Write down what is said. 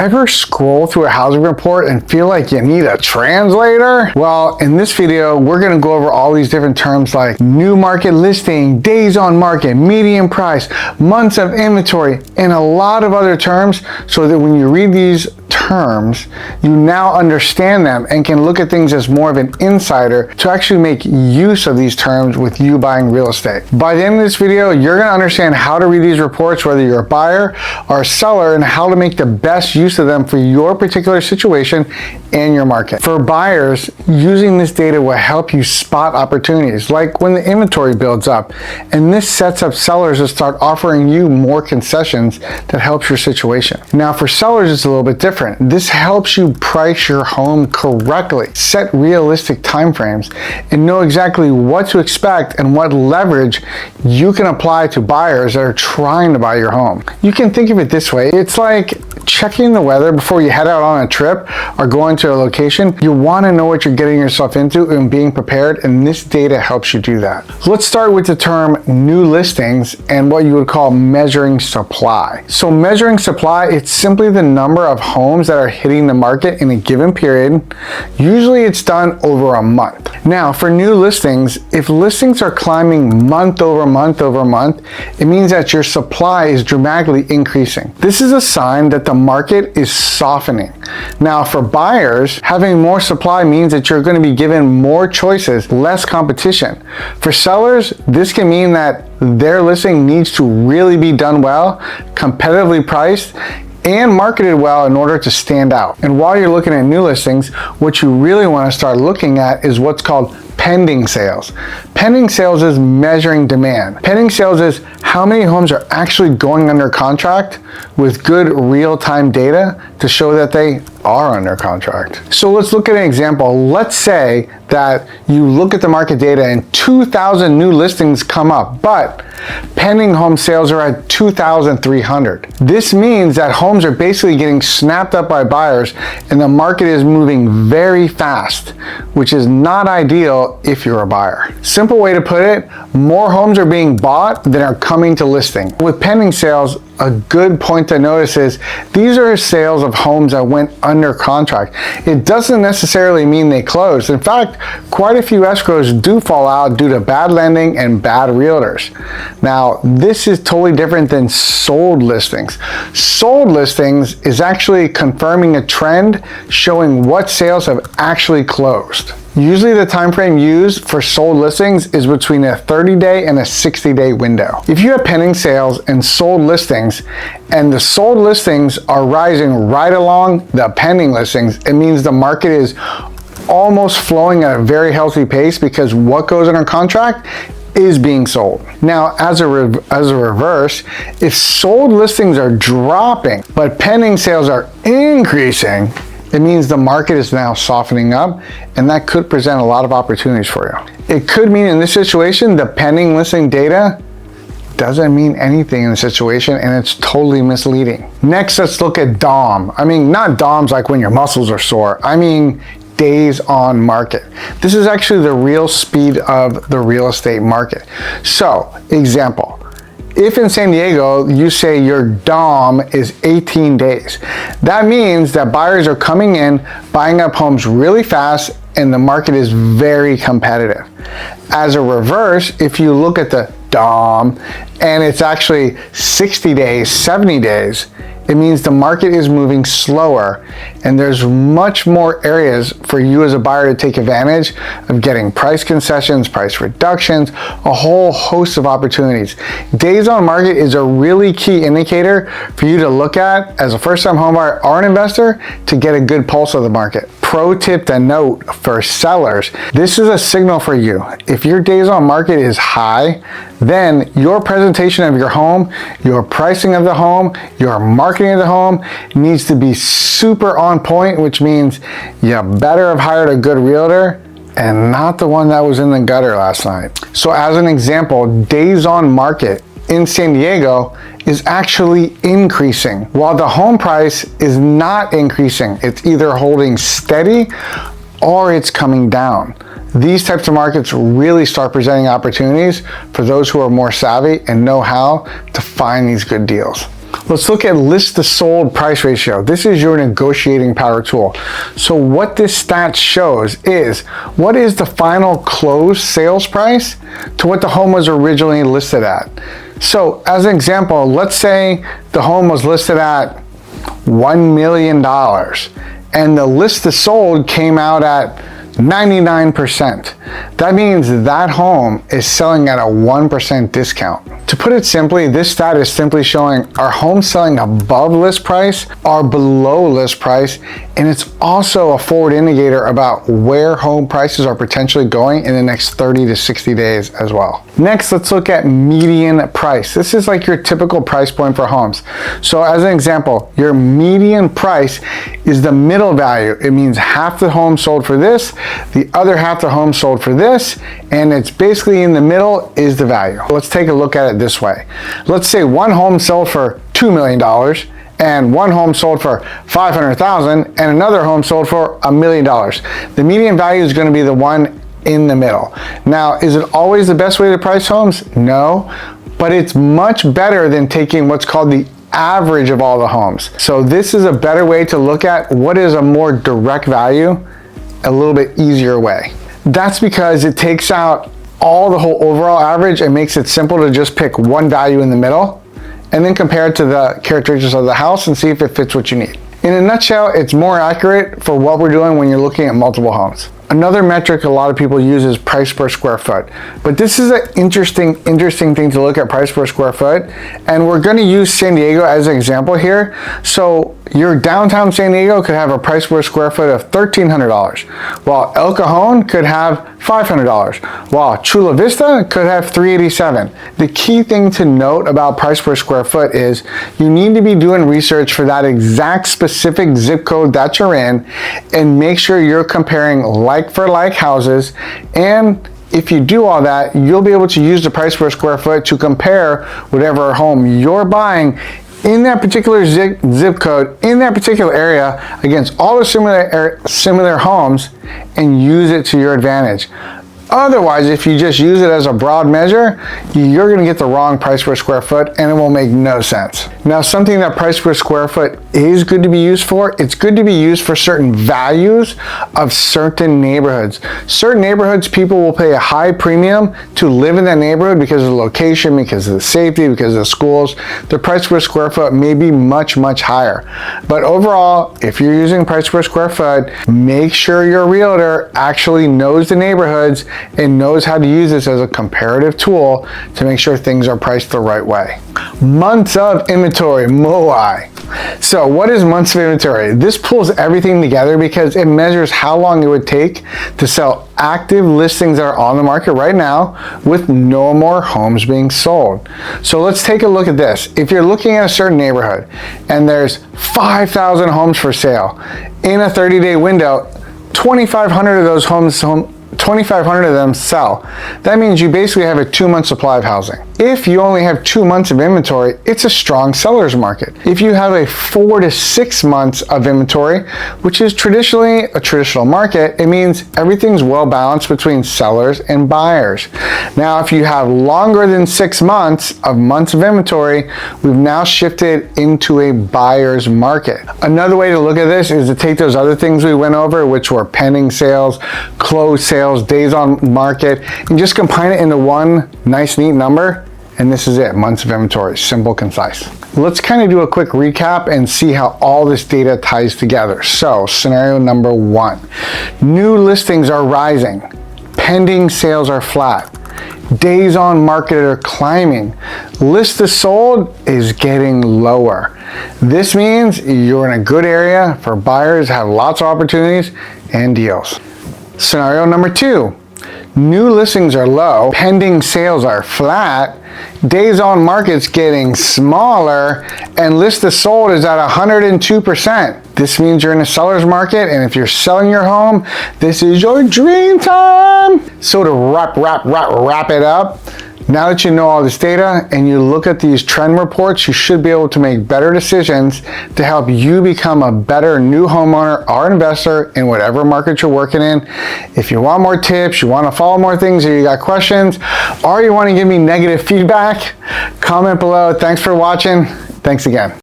Ever scroll through a housing report and feel like you need a translator? Well, in this video, we're gonna go over all these different terms like new market listing, days on market, median price, months of inventory, and a lot of other terms so that when you read these terms, you now understand them and can look at things as more of an insider to actually make use of these terms with you buying real estate. By the end of this video, you're gonna understand how to read these reports, whether you're a buyer or a seller, and how to make the best use of them for your particular situation and your market. For buyers, using this data will help you spot opportunities, like when the inventory builds up, and this sets up sellers to start offering you more concessions that helps your situation. Now for sellers, it's a little bit different. This helps you price your home correctly, set realistic timeframes, and know exactly what to expect and what leverage you can apply to buyers that are trying to buy your home. You can think of it this way. It's like checking the weather before you head out on a trip or going to a location. You want to know what you're getting yourself into and being prepared, and this data helps you do that. Let's start with the term new listings and what you would call measuring supply. So measuring supply, it's simply the number of homes that are hitting the market in a given period. Usually it's done over a month. Now for new listings, if listings are climbing month over month over month, it means that your supply is dramatically increasing. This is a sign that the market is softening. Now for buyers, having more supply means that you're going to be given more choices, less competition. For sellers, this can mean that their listing needs to really be done well, competitively priced, and marketed well in order to stand out. And while you're looking at new listings, what you really want to start looking at is what's called pending sales. Pending sales is measuring demand. Pending sales is how many homes are actually going under contract with good real-time data to show that they are under contract. So let's look at an example. Let's say that you look at the market data and 2,000 new listings come up, but pending home sales are at 2,300. This means that homes are basically getting snapped up by buyers and the market is moving very fast, which is not ideal if you're a buyer. Simple way to put it, more homes are being bought than are coming to listing. With pending sales, a good point to notice is these are sales of homes that went under contract. It doesn't necessarily mean they closed. In fact, quite a few escrows do fall out due to bad lending and bad realtors. Now, this is totally different than sold listings. Sold listings is actually confirming a trend showing what sales have actually closed. Usually the time frame used for sold listings is between a 30-day and a 60-day window. If you have pending sales and sold listings, and the sold listings are rising right along the pending listings, it means the market is almost flowing at a very healthy pace because what goes under contract is being sold. Now, as a reverse, if sold listings are dropping, but pending sales are increasing, it means the market is now softening up, and that could present a lot of opportunities for you. It could mean in this situation, the pending listing data doesn't mean anything in the situation, and it's totally misleading. Next, let's look at DOM. I mean, not DOMs like when your muscles are sore. I mean, days on market. This is actually the real speed of the real estate market. So, example. If in San Diego, you say your DOM is 18 days, that means that buyers are coming in, buying up homes really fast, and the market is very competitive. As a reverse, if you look at the DOM and it's actually 60 days, 70 days, it means the market is moving slower and there's much more areas for you as a buyer to take advantage of getting price concessions, price reductions, a whole host of opportunities. Days on market is a really key indicator for you to look at as a first-time homebuyer or an investor to get a good pulse of the market. Pro tip to note for sellers, this is a signal for you. If your days on market is high, then your presentation of your home, your pricing of the home, your marketing of the home needs to be super on point, which means you better have hired a good realtor and not the one that was in the gutter last night. So as an example, days on market in San Diego is actually increasing, while the home price is not increasing. It's either holding steady or it's coming down. These types of markets really start presenting opportunities for those who are more savvy and know how to find these good deals. Let's look at list to sold price ratio. This is your negotiating power tool. So what this stat shows is what is the final closed sales price to what the home was originally listed at. So as an example, let's say the home was listed at $1 million and the list to sold came out at 99%. That means that home is selling at a 1% discount. To put it simply, this stat is simply showing are homes selling above list price or below list price, and it's also a forward indicator about where home prices are potentially going in the next 30 to 60 days as well. Next, let's look at median price. This is like your typical price point for homes. So as an example, your median price is the middle value. It means half the home sold for this, the other half the home sold for this, and it's basically in the middle is the value. Let's take a look at it this way. Let's say one home sold for $2 million and one home sold for $500,000 and another home sold for $1 million. The median value is going to be the one in the middle. Now, is it always the best way to price homes? No, but it's much better than taking what's called the average of all the homes. So this is a better way to look at what is a more direct value, a little bit easier way. That's because it takes out all the whole overall average and makes it simple to just pick one value in the middle and then compare it to the characteristics of the house and see if it fits what you need. In a nutshell, it's more accurate for what we're doing when you're looking at multiple homes. Another metric a lot of people use is price per square foot. But this is an interesting thing to look at, price per square foot. And we're going to use San Diego as an example here. So your downtown San Diego could have a price per square foot of $1,300, while El Cajon could have $500, while Chula Vista could have $387. The key thing to note about price per square foot is you need to be doing research for that exact specific zip code that you're in and make sure you're comparing like for like houses, and if you do all that, you'll be able to use the price per square foot to compare whatever home you're buying in that particular zip code, in that particular area, against all the similar homes and use it to your advantage. Otherwise, if you just use it as a broad measure, you're going to get the wrong price per square foot and it will make no sense. Now, something that price per square foot is good to be used for, it's good to be used for certain values of certain neighborhoods. Certain neighborhoods, people will pay a high premium to live in that neighborhood because of the location, because of the safety, because of the schools. The price per square foot may be much, much higher. But overall, if you're using price per square foot, make sure your realtor actually knows the neighborhoods and knows how to use this as a comparative tool to make sure things are priced the right way. Months of inventory, MOI. So what is months of inventory? This pulls everything together because it measures how long it would take to sell active listings that are on the market right now with no more homes being sold. So let's take a look at this. If you're looking at a certain neighborhood and there's 5,000 homes for sale in a 30-day window, 2,500 of those homes 2,500 of them sell. That means you basically have a 2-month supply of housing. If you only have 2 months of inventory, it's a strong seller's market. If you have a 4 to 6 months of inventory, which is traditionally a traditional market, it means everything's well balanced between sellers and buyers. Now, if you have longer than 6 months of inventory, we've now shifted into a buyer's market. Another way to look at this is to take those other things we went over, which were pending sales, closed sales, days on market, and just combine it into one nice, neat number. And this is it, months of inventory, simple, concise. Let's kind of do a quick recap and see how all this data ties together. So scenario number 1, new listings are rising, pending sales are flat, days on market are climbing, list to sold is getting lower. This means you're in a good area for buyers, have lots of opportunities and deals. Scenario number 2, new listings are low, pending sales are flat, days on market's getting smaller, and list to sold is at 102%. This means you're in a seller's market, and if you're selling your home, this is your dream time. So to wrap it up, now that you know all this data and you look at these trend reports, you should be able to make better decisions to help you become a better new homeowner or investor in whatever market you're working in. If you want more tips, you want to follow more things, or you got questions, or you want to give me negative feedback, comment below. Thanks for watching. Thanks again.